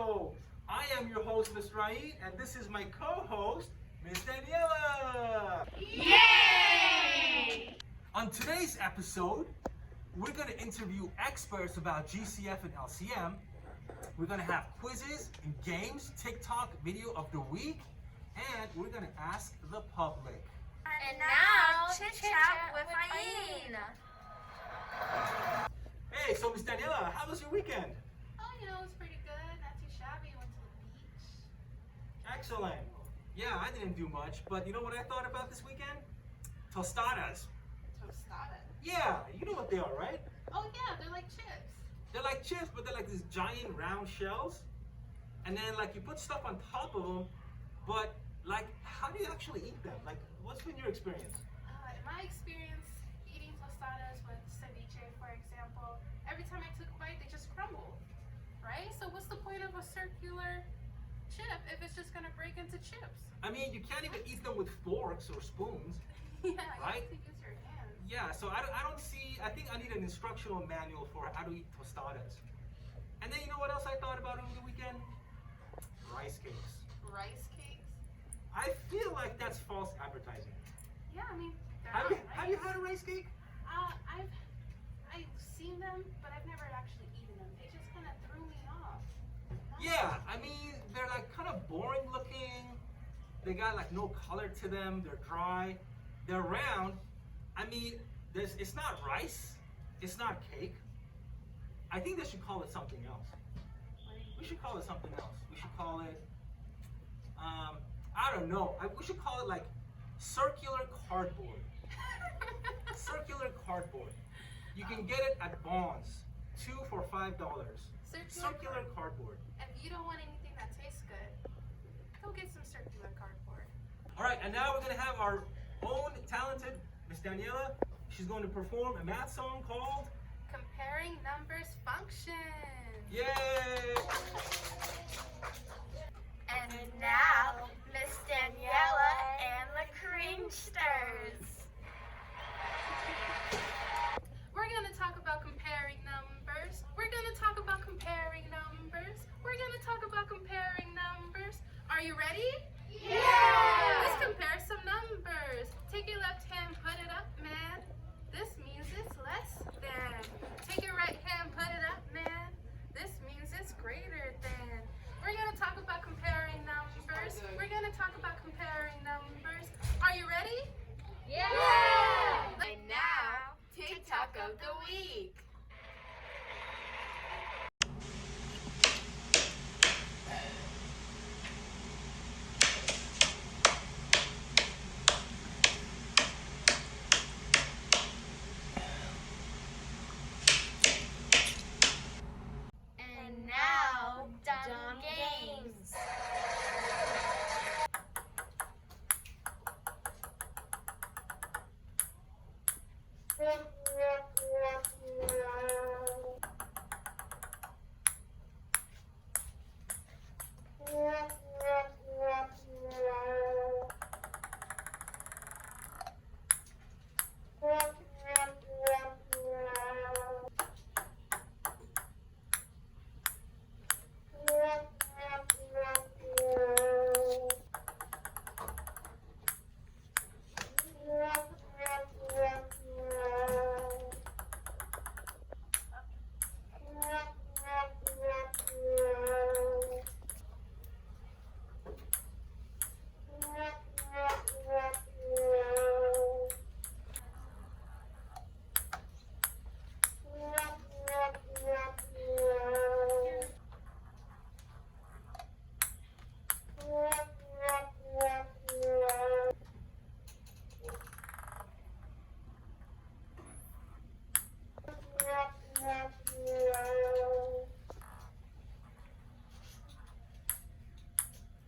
Show. I am your host, Mr. Raid, and this is my co-host, Ms. Daniela. Yay! On today's episode, we're going to interview experts about GCF and LCM. We're going to have quizzes and games, TikTok video of the week, and we're going to ask the public. And now, chit-chat with AEEN. Hey, so Ms. Daniela, how was your weekend? Oh, it was pretty good. Not too shabby. Went to the beach. Excellent. Yeah, I didn't do much, but you know what I thought about this weekend? Tostadas. Tostada. Yeah, you know what they are, right? Oh, yeah, they're like chips. They're like chips, but they're like these giant round shells. And then like you put stuff on top of them, but like how do you actually eat them? Like what's been your experience? In my experience, eating tostadas with ceviche, for example, every time I took a bite, they just crumbled, right? So what's the point of a circular chip if it's just gonna break into chips? I mean, you can't even eat them with forks or spoons. Yeah, right? You have to use your hands. Yeah, so I don't see, I think I need an instructional manual for how to eat tostadas. And then you know what else I thought about over the weekend? Rice cakes. Rice cakes? I feel like that's false advertising. Yeah, I mean, they're Have not you had a rice cake? I've seen them, but I've never actually eaten them. They just kind of threw me off. Yeah, I mean, they're like kind of boring looking. They got like no color to them. They're dry. They're round. I mean, it's not rice. It's not cake. I think they should call it something else. We should call it something else. We should call it, I don't know. We should call it like circular cardboard. Circular cardboard. You can get it at Bonds. 2 for $5. Circular cardboard. If you don't want anything that tastes good, go get some circular cardboard. All right, and now we're going to have our own talented Miss Daniela. She's going to perform a math song called Comparing Numbers Function. Yay! And now, Miss Daniela and the Cringsters. We're going to talk about comparing numbers. We're going to talk about comparing numbers. We're going to talk about comparing numbers. Are you ready? Yeah! Let's compare some numbers. Take your left hand, put it up, man. This means it's less than. Take your right hand, put it up, man. This means it's greater than. We're going to talk about comparing numbers. We're going to talk about comparing numbers. Are you ready? Yeah! And now, TikTok of the week. And now, dumb games.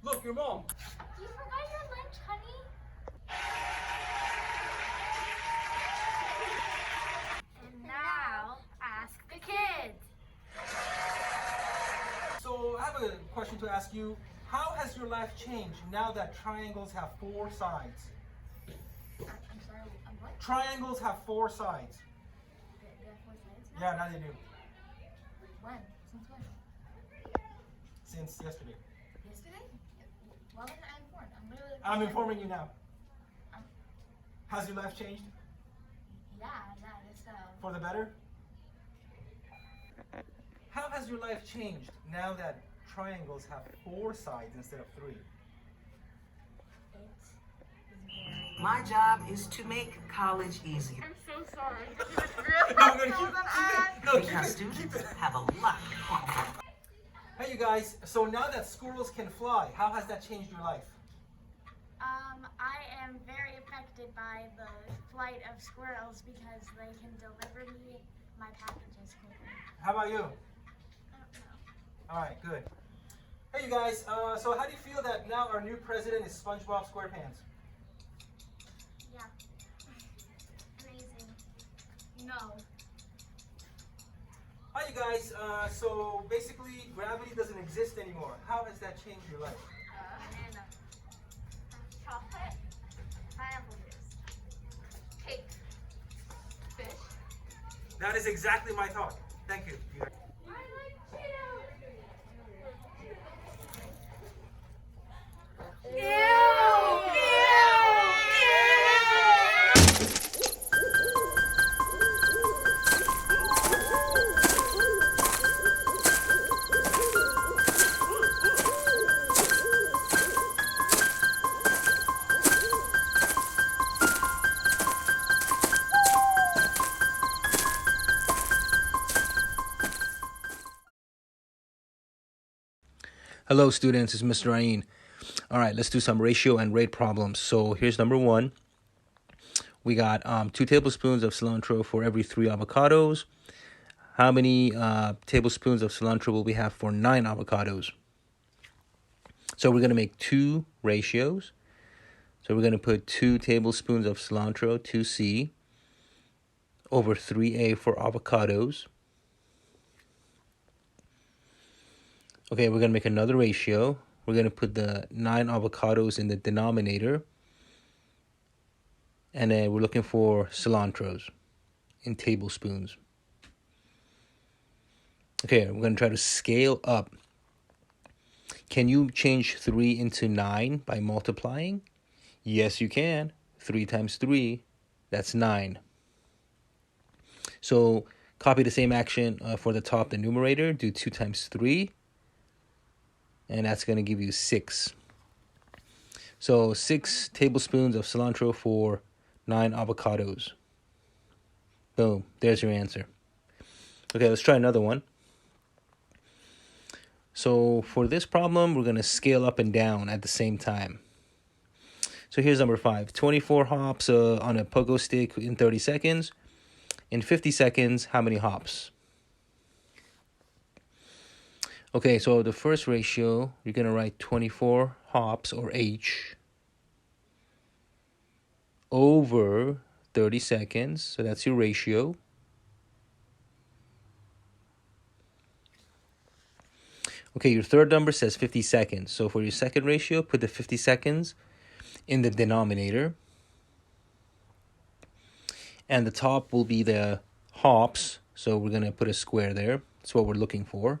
Look, your mom. You forgot your lunch, honey. And now, ask the kids. So I have a question to ask you. How has your life changed now that triangles have 4 sides? I'm sorry, what? Triangles have 4 sides. They have 4 sides now? Yeah, now they do. When? Since when? since yesterday? Yesterday? Why wasn't I informed? I'm literally. I'm informing you now. Um, Has your life changed Yeah, it's for the better? How has your life changed now that triangles have 4 sides instead of 3? It's very. My job is to make college easier I'm so sorry. It's really No, I'm gonna helpful keep- than keep it. I. No, keep because it, students keep it. have a lot in common. Hey you guys, so now that squirrels can fly, how has that changed your life? I am very affected by the flight of squirrels because they can deliver me my packages quickly. How about you? I don't know. All right, good. Hey you guys, so how do you feel that now our new president is SpongeBob SquarePants? Yeah. Amazing. No. Hi you guys, so basically gravity doesn't exist anymore. How has that changed your life? Banana. Chocolate. Pineapple juice. Cake. Fish. That is exactly my thought. Thank you. I like Cheetos. Hello students, it's Mr. AEEN. All right, let's do some ratio and rate problems. So here's number 1. We got 2 tablespoons of cilantro for every 3 avocados. How many tablespoons of cilantro will we have for 9 avocados? So we're going to make 2 ratios. So we're going to put 2 tablespoons of cilantro, 2C, over 3A for avocados. Okay, we're going to make another ratio. We're going to put the 9 avocados in the denominator. And then we're looking for cilantros in tablespoons. Okay, we're going to try to scale up. Can you change 3 into 9 by multiplying? Yes, you can. 3 times 3, that's 9. So copy the same action for the top, the numerator. Do 2 times 3. And that's going to give you 6. So 6 tablespoons of cilantro for 9 avocados. Boom. There's your answer. Okay, let's try another one. So for this problem, we're going to scale up and down at the same time. So here's number 5. 24 hops on a pogo stick in 30 seconds. In 50 seconds, how many hops? Okay, so the first ratio, you're going to write 24 hops, or H, over 30 seconds. So that's your ratio. Okay, your third number says 50 seconds. So for your second ratio, put the 50 seconds in the denominator. And the top will be the hops. So we're going to put a square there. That's what we're looking for.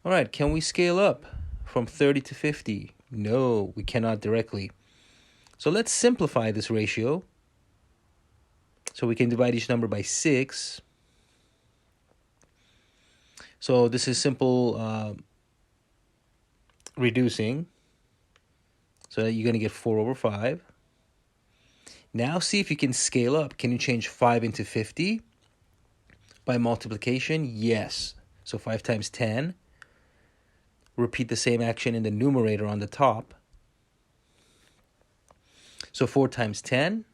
All right, can we scale up from 30 to 50? No, we cannot directly. So let's simplify this ratio. So we can divide each number by 6. So this is simple reducing. So you're going to get 4 over 5. Now see if you can scale up. Can you change 5 into 50? By multiplication? Yes. So 5 times 10. Repeat the same action in the numerator on the top. So 4 times 10,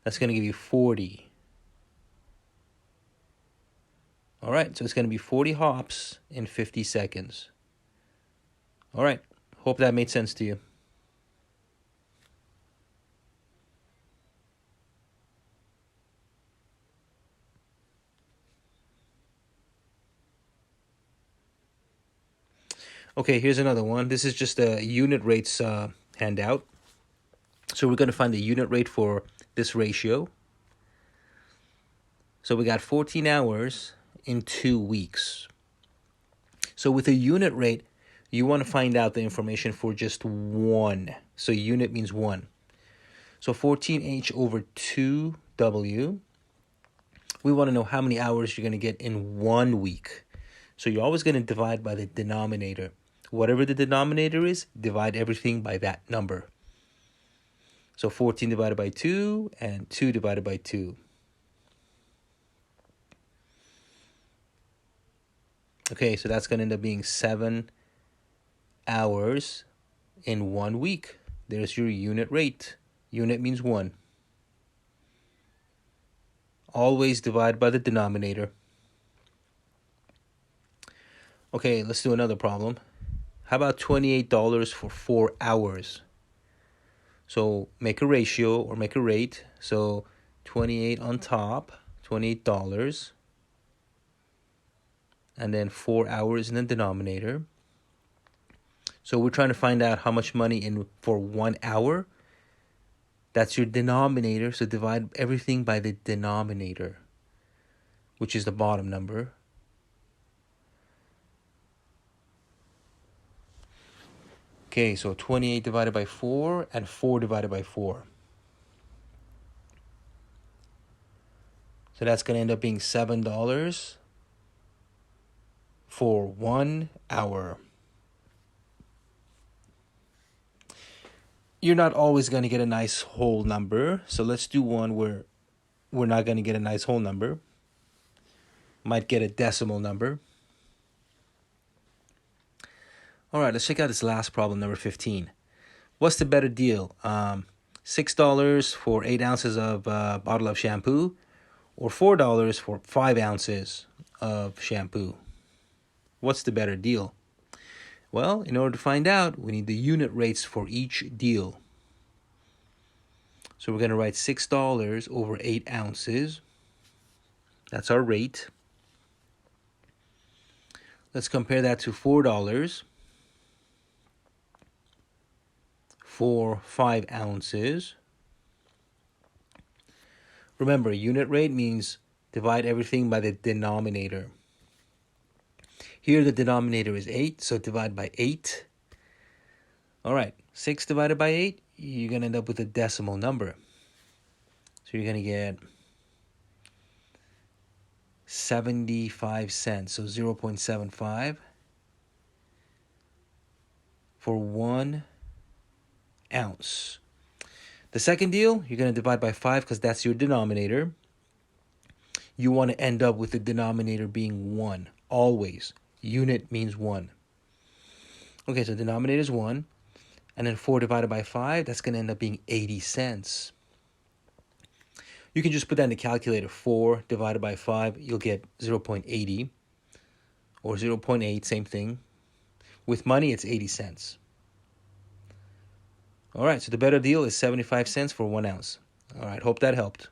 that's going to give you 40. All right, so it's going to be 40 hops in 50 seconds. All right, hope that made sense to you. Okay, here's another one. This is just a unit rates handout. So we're going to find the unit rate for this ratio. So we got 14 hours in 2 weeks. So with a unit rate, you want to find out the information for just one. So unit means one. So 14H over 2W, we want to know how many hours you're going to get in 1 week. So you're always going to divide by the denominator. Whatever the denominator is, divide everything by that number. So 14 divided by 2 and 2 divided by 2. Okay, so that's going to end up being 7 hours in 1 week. There's your unit rate. Unit means 1. Always divide by the denominator. Okay, let's do another problem. How about $28 for 4 hours? So make a ratio or make a rate. So 28 on top, $28. And then 4 hours in the denominator. So we're trying to find out how much money in for 1 hour. That's your denominator. So divide everything by the denominator, which is the bottom number. Okay, so 28 divided by 4 and 4 divided by 4. So that's going to end up being $7 for 1 hour. You're not always going to get a nice whole number. So let's do one where we're not going to get a nice whole number. Might get a decimal number. All right, let's check out this last problem, number 15. What's the better deal? $6 for 8 ounces of bottle of shampoo, or $4 for 5 ounces of shampoo? What's the better deal? Well, in order to find out, we need the unit rates for each deal. So we're going to write $6 over 8 ounces. That's our rate. Let's compare that to $4 for 5 ounces. Remember, unit rate means divide everything by the denominator. Here the denominator is 8, so divide by 8. All right, 6 divided by 8, you're going to end up with a decimal number. So you're going to get 75 cents, so 0.75 for 1 ounce. The second deal, you're going to divide by 5 because that's your denominator. You want to end up with the denominator being 1, always. Unit means 1. Okay, so denominator is 1. And then 4 divided by 5, that's going to end up being 80 cents. You can just put that in the calculator. 4 divided by 5, you'll get 0.80 or 0.8, same thing. With money, it's 80 cents. All right, so the better deal is 75 cents for 1 ounce. All right, hope that helped.